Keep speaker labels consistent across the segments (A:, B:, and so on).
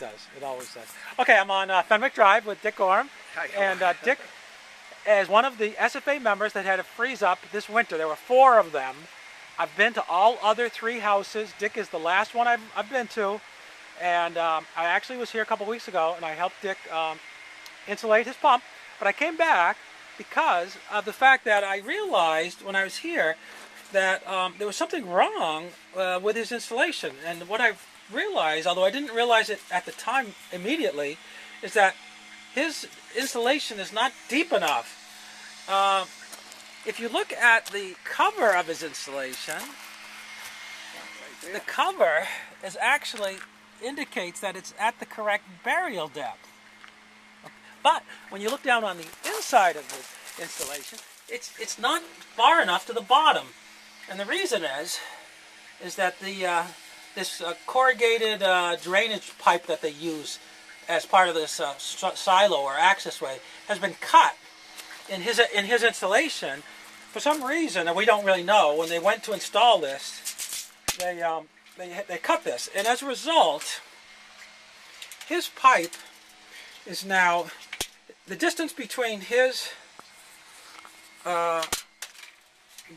A: does. It always does. Okay, I'm on Fenwick Drive with Dick Gorham.
B: Hi.
A: And Dick is one of the SFA members that had a freeze up this winter. There were 4 of them. I've been to all other 3 houses. Dick is the last one I've been to. And I actually was here a couple weeks ago and I helped Dick insulate his pump. But I came back because of the fact that I realized when I was here that there was something wrong with his installation. And what I've realized, although I didn't realize it at the time immediately, is that his installation is not deep enough. If you look at the cover of his installation, the cover is actually indicates that it's at the correct burial depth. But when you look down on the inside of the installation, it's not far enough to the bottom. And the reason is that the this corrugated drainage pipe that they use as part of this silo or accessway has been cut in his installation for some reason, and we don't really know. When they went to install this, they cut this, and as a result, his pipe is now, the distance between his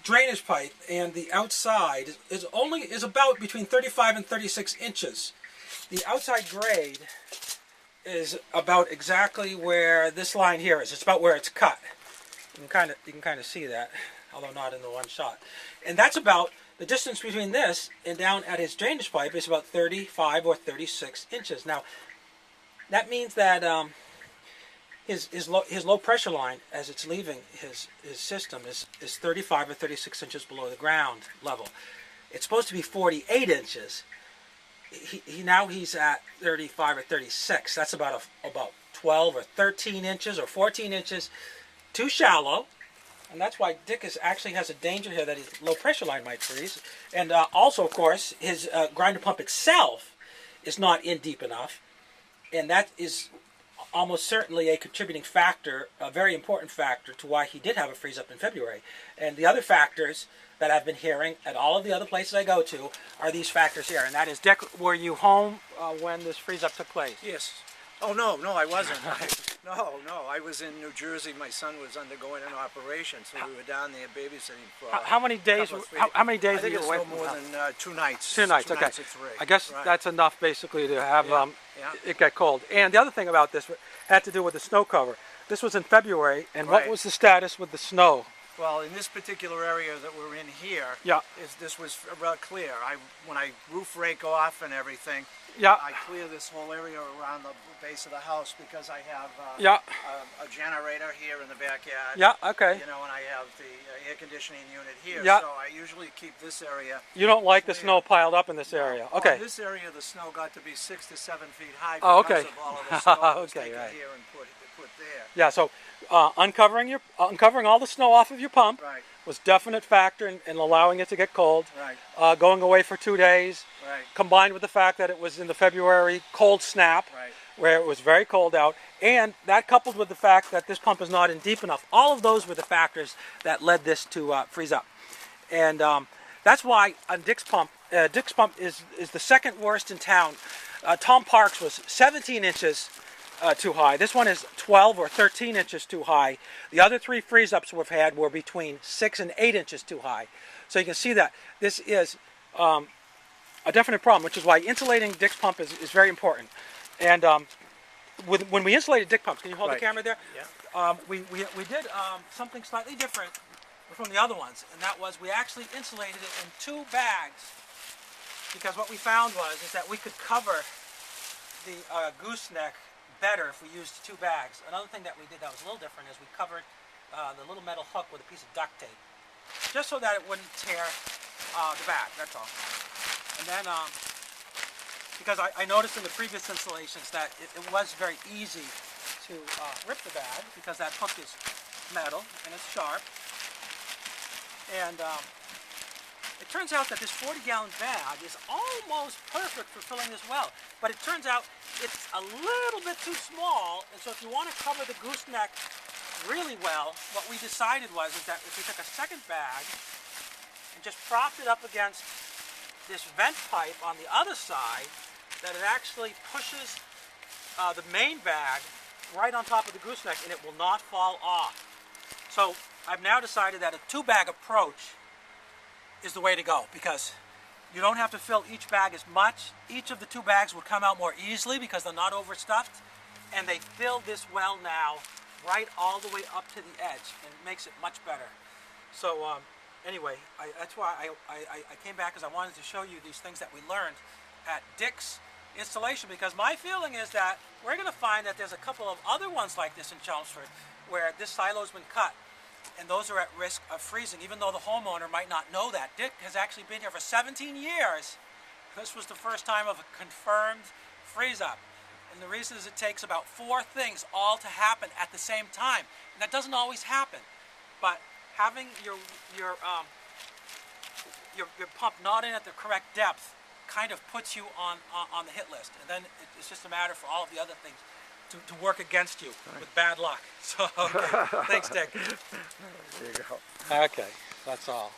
A: drainage pipe and the outside is about between 35 and 36 inches. The outside grade is about exactly where this line here is. It's about where it's cut. You can kind of see that, although not in the one shot. And that's about the distance between this and down at his drainage pipe is about 35 or 36 inches. Now, that means that his low pressure line, as it's leaving his system, is 35 or 36 inches below the ground level. It's supposed to be 48 inches. Now he's at 35 or 36. That's about 12 or 13 inches or 14 inches too shallow, and that's why Dick actually has a danger here that his low pressure line might freeze. And also, of course, his grinder pump itself is not in deep enough, and that is almost certainly a contributing factor, a very important factor to why he did have a freeze up in February. And the other factors that I've been hearing at all of the other places I go to are these factors here. And that is, Dick, were you home when this freeze up took place?
B: Yes. Oh, no, I wasn't. No, I was in New Jersey. My son was undergoing an operation, so we were down there babysitting for
A: how many days? How many days
B: I think
A: were you away
B: it's no more than 2 nights.
A: 2 nights, okay.
B: 2 nights or 3.
A: I guess that's enough basically to have
B: Yeah.
A: it get cold. And the other thing about this had to do with the snow cover. This was in February, and what was the status with the snow?
B: Well, in this particular area that we're in here, this was clear. When I roof rake off and everything, I clear this whole area around the base of the house because I have a generator here in the backyard.
A: Yeah, okay.
B: You know, and I have the air conditioning unit here.
A: Yeah.
B: So I usually keep this area.
A: You don't like the snow piled up in this area? Okay.
B: In this area, the snow got to be 6 to 7 feet high
A: of
B: because
A: all
B: of the snow that was taken here and put there.
A: Yeah, so uncovering all the snow off of your pump was definite factor in allowing it to get cold.
B: Right.
A: Going away for 2 days, combined with the fact that it was in the February cold snap, where it was very cold out, and that coupled with the fact that this pump is not in deep enough. All of those were the factors that led this to freeze up. And that's why on Dick's pump is the second worst in town. Tom Park's was 17 inches too high. This one is 12 or 13 inches too high. The other 3 freeze-ups we've had were between 6 and 8 inches too high. So you can see that this is a definite problem, which is why insulating Dick's pump is very important. And when we insulated Dick pumps, can you hold the camera there?
B: Yeah.
A: We did something slightly different from the other ones, and that was we actually insulated it in 2 bags, because what we found is that we could cover the gooseneck better if we used 2 bags. Another thing that we did that was a little different is we covered the little metal hook with a piece of duct tape, just so that it wouldn't tear the bag, that's all. And then, because I noticed in the previous installations that it was very easy to rip the bag, because that hook is metal and it's sharp. And it turns out that this 40-gallon bag is almost perfect for filling this well, but it turns out it's a little bit too small, and so if you want to cover the gooseneck really well, what we decided is that if we took a second bag and just propped it up against this vent pipe on the other side, that it actually pushes the main bag right on top of the gooseneck, and it will not fall off. So I've now decided that a 2-bag approach is the way to go, because you don't have to fill each bag as much. Each of the 2 bags will come out more easily because they're not overstuffed, and they fill this well now right all the way up to the edge, and it makes it much better. So anyway, that's why I came back, because I wanted to show you these things that we learned at Dick's installation, because my feeling is that we're going to find that there's a couple of other ones like this in Chelmsford where this silo's been cut, and those are at risk of freezing, even though the homeowner might not know that. Dick has actually been here for 17 years. This was the first time of a confirmed freeze-up. And the reason is it takes about 4 things all to happen at the same time. And that doesn't always happen. But having your pump not in at the correct depth kind of puts you on the hit list. And then it's just a matter for all of the other things to work against you with bad luck. So, okay. Thanks, Dick.
C: There you go.
A: Okay, that's all.